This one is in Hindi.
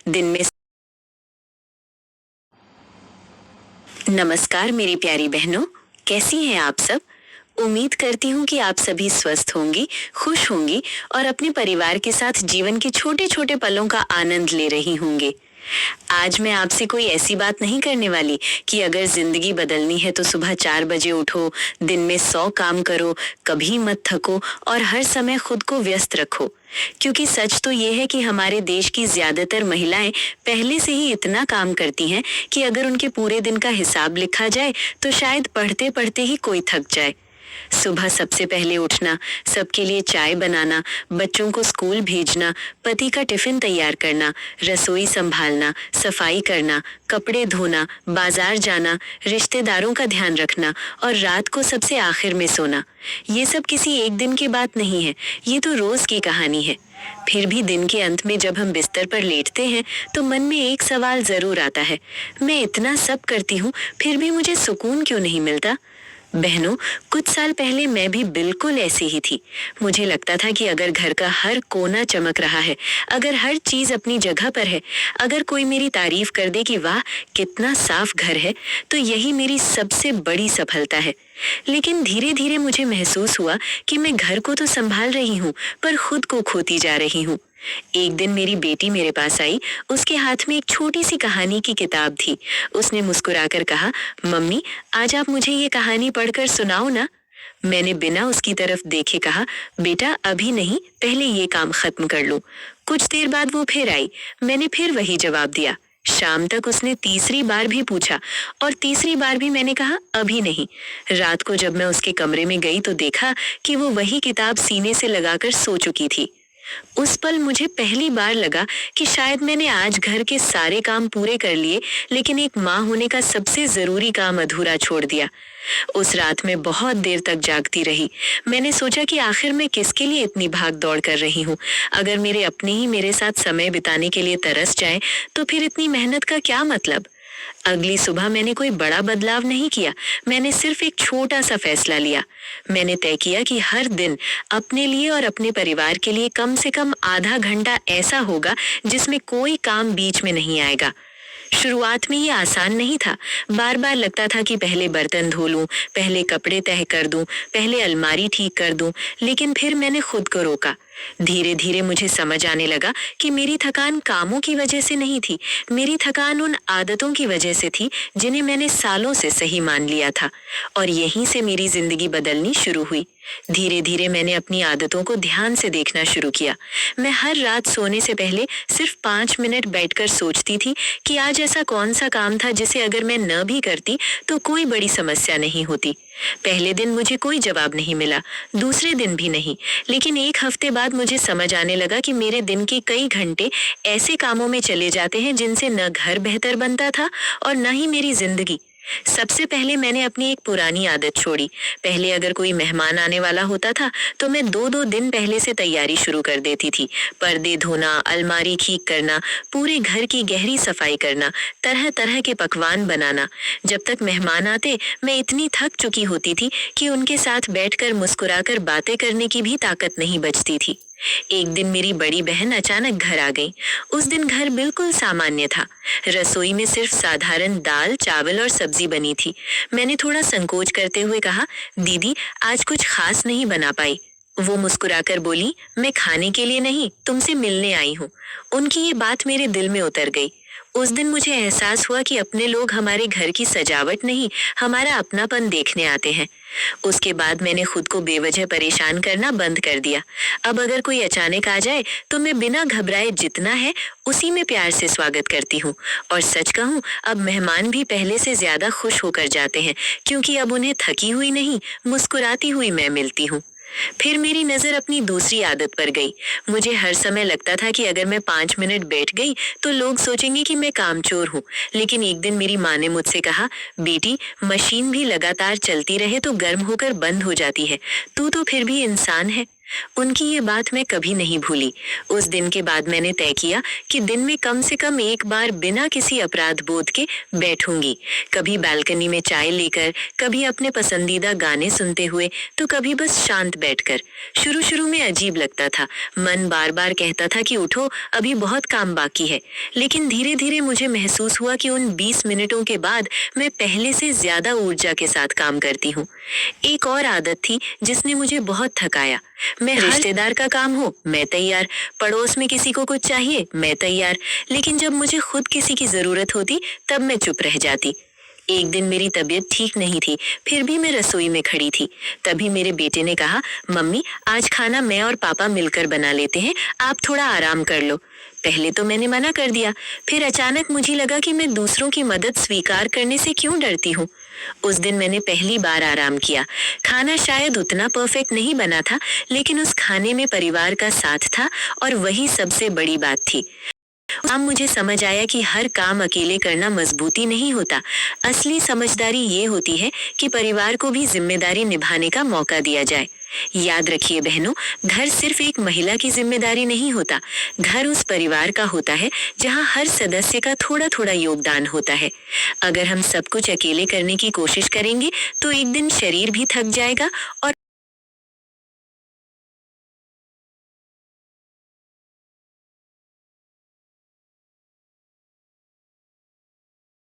दिन में। नमस्कार मेरी प्यारी बहनों, कैसी हैं आप सब। उम्मीद करती हूँ कि आप सभी स्वस्थ होंगी, खुश होंगी और अपने परिवार के साथ जीवन के छोटे छोटे पलों का आनंद ले रही होंगे। आज मैं आपसे कोई ऐसी बात नहीं करने वाली कि अगर जिंदगी बदलनी है तो सुबह 4 बजे उठो, दिन में 100 काम करो, कभी मत थको और हर समय खुद को व्यस्त रखो। क्योंकि सच तो ये है कि हमारे देश की ज्यादातर महिलाएं पहले से ही इतना काम करती हैं कि अगर उनके पूरे दिन का हिसाब लिखा जाए तो शायद पढ़ते पढ़ते ही कोई थक जाए। सुबह सबसे पहले उठना, सबके लिए चाय बनाना, बच्चों को स्कूल भेजना, पति का टिफिन तैयार करना, रसोई संभालना, सफाई करना, कपड़े धोना, बाजार जाना, रिश्तेदारों का ध्यान रखना और रात को सबसे आखिर में सोना। ये सब किसी एक दिन की बात नहीं है, ये तो रोज की कहानी है। फिर भी दिन के अंत में जब हम बिस्तर पर लेटते हैं तो मन में एक सवाल जरूर आता है, मैं इतना सब करती हूँ फिर भी मुझे सुकून क्यों नहीं मिलता। बहनों, कुछ साल पहले मैं भी बिल्कुल ऐसी ही थी। मुझे लगता था कि अगर घर का हर कोना चमक रहा है, अगर हर चीज अपनी जगह पर है, अगर कोई मेरी तारीफ कर दे कि वाह कितना साफ घर है, तो यही मेरी सबसे बड़ी सफलता है। लेकिन धीरे धीरे मुझे महसूस हुआ कि मैं घर को तो संभाल रही हूँ पर खुद को खोती जा रही हूँ। एक दिन मेरी बेटी मेरे पास आई, उसके हाथ में एक छोटी सी कहानी की किताब थी। उसने मुस्कुराकर कहा, मम्मी आज आप मुझे ये कहानी पढ़कर सुनाओ ना। मैंने बिना उसकी तरफ देखे कहा, बेटा अभी नहीं, पहले ये काम खत्म कर लो। कुछ देर बाद वो फिर आई, मैंने फिर वही जवाब दिया। शाम तक उसने तीसरी बार भी पूछा और तीसरी बार भी मैंने कहा अभी नहीं। रात को जब मैं उसके कमरे में गई तो देखा कि वो वही किताब सीने से लगाकर सो चुकी थी। उस पल मुझे पहली बार लगा कि शायद मैंने आज घर के सारे काम पूरे कर लिए, लेकिन एक माँ होने का सबसे जरूरी काम अधूरा छोड़ दिया। उस रात में बहुत देर तक जागती रही। मैंने सोचा कि आखिर मैं किसके लिए इतनी भाग दौड़ कर रही हूँ। अगर मेरे अपने ही मेरे साथ समय बिताने के लिए तरस जाए तो फिर इतनी मेहनत का क्या मतलब। अगली सुबह मैंने कोई बड़ा बदलाव नहीं किया, मैंने सिर्फ एक छोटा सा फैसला लिया। मैंने तय किया कि हर दिन अपने लिए और अपने परिवार के लिए कम से कम आधा घंटा ऐसा होगा जिसमें कोई काम बीच में नहीं आएगा। शुरुआत में ये आसान नहीं था। बार बार लगता था कि पहले बर्तन धो लूं, पहले कपड़े तह कर दूं, पहले अलमारी ठीक कर दूं, लेकिन फिर मैंने खुद को रोका। धीरे धीरे मुझे समझ आने लगा कि मेरी थकान कामों की वजह से नहीं थी, मेरी थकान उन आदतों की वजह से थी जिन्हें मैंने सालों से सही मान लिया था। और यहीं से मेरी जिंदगी बदलनी शुरू हुई। धीरे धीरे मैंने अपनी आदतों को ध्यान से देखना शुरू किया। मैं हर रात सोने से पहले सिर्फ 5 मिनट बैठकर सोचती थी कि आज ऐसा कौन सा काम था जिसे अगर मैं न भी करती तो कोई बड़ी समस्या नहीं होती। पहले दिन मुझे कोई जवाब नहीं मिला, दूसरे दिन भी नहीं, लेकिन एक हफ्ते बाद मुझे समझ आने लगा कि मेरे दिन के कई घंटे ऐसे कामों में चले जाते हैं जिनसे न घर बेहतर बनता था और न ही मेरी जिंदगी। सबसे पहले मैंने अपनी एक पुरानी आदत छोड़ी। पहले अगर कोई मेहमान आने वाला होता था तो मैं 2-2 दिन पहले से तैयारी शुरू कर देती थी। पर्दे धोना, अलमारी ठीक करना, पूरे घर की गहरी सफाई करना, तरह तरह के पकवान बनाना। जब तक मेहमान आते मैं इतनी थक चुकी होती थी कि उनके साथ बैठकर मुस्कुराकर बातें करने की भी ताकत नहीं बचती थी। एक दिन मेरी बड़ी बहन अचानक घर आ गई। उस दिन घर बिल्कुल सामान्य था। रसोई में सिर्फ साधारण दाल, चावल और सब्जी बनी थी। मैंने थोड़ा संकोच करते हुए कहा, दीदी आज कुछ खास नहीं बना पाई। वो मुस्कुराकर बोली, मैं खाने के लिए नहीं, तुमसे मिलने आई हूँ। उनकी ये बात मेरे दिल में उतर गई। उस दिन मुझे एहसास हुआ कि अपने लोग हमारे घर की सजावट नहीं, हमारा अपनापन देखने आते हैं। उसके बाद मैंने खुद को बेवजह परेशान करना बंद कर दिया। अब अगर कोई अचानक आ जाए तो मैं बिना घबराए जितना है उसी में प्यार से स्वागत करती हूँ। और सच कहूँ, अब मेहमान भी पहले से ज्यादा खुश होकर जाते हैं, क्योंकि अब उन्हें थकी हुई नहीं, मुस्कुराती हुई मैं मिलती हूँ। फिर मेरी नजर अपनी दूसरी आदत पर गई। मुझे हर समय लगता था कि अगर मैं 5 मिनट बैठ गई तो लोग सोचेंगे कि मैं कामचोर हूँ। लेकिन एक दिन मेरी माँ ने मुझसे कहा, बेटी मशीन भी लगातार चलती रहे तो गर्म होकर बंद हो जाती है, तू तो फिर भी इंसान है। उनकी ये बात मैं कभी नहीं भूली। उस दिन के बाद मैंने तय किया कि दिन में कम से कम एक बार बिना किसी अपराध बोध के बैठूंगी। कभी बालकनी में चाय लेकर, कभी अपने पसंदीदा गाने सुनते हुए, तो कभी बस शांत बैठकर। शुरू शुरू में अजीब लगता था, मन बार बार कहता था कि उठो, अभी बहुत काम बाकी है। लेकिन धीरे धीरे मुझे महसूस हुआ कि उन 20 मिनटों के बाद मैं पहले से ज्यादा ऊर्जा के साथ काम करती हूँ। एक और आदत थी जिसने मुझे बहुत थकाया। मैं रिश्तेदार का काम हो, मैं तैयार, पड़ोस में किसी को कुछ चाहिए, मैं तैयार, लेकिन जब मुझे खुद किसी की जरूरत होती तब मैं चुप रह जाती। एक दिन मेरी तबीयत ठीक नहीं थी, फिर भी मैं रसोई में खड़ी थी। तभी मेरे बेटे ने कहा, मम्मी आज खाना मैं और पापा मिलकर बना लेते हैं, आप थोड़ा आराम कर लो। पहले तो मैंने मना कर दिया, फिर अचानक मुझे लगा कि मैं दूसरों की मदद स्वीकार करने से क्यों डरती हूँ। उस दिन मैंने पहली बार आराम किया। खाना शायद उतना परफेक्ट नहीं बना था, लेकिन उस खाने में परिवार का साथ था और वही सबसे बड़ी बात थी। अब मुझे समझ आया कि हर काम अकेले करना मजबूती नहीं होता। असली समझदारी ये होती है कि परिवार को भी जिम्मेदारी निभाने का मौका दिया जाए। याद रखिए बहनों, घर सिर्फ एक महिला की जिम्मेदारी नहीं होता। घर उस परिवार का होता है जहाँ हर सदस्य का थोड़ा थोड़ा योगदान होता है। अगर हम सब कुछ अकेले करने की कोशिश करेंगे तो एक दिन शरीर भी थक जाएगा और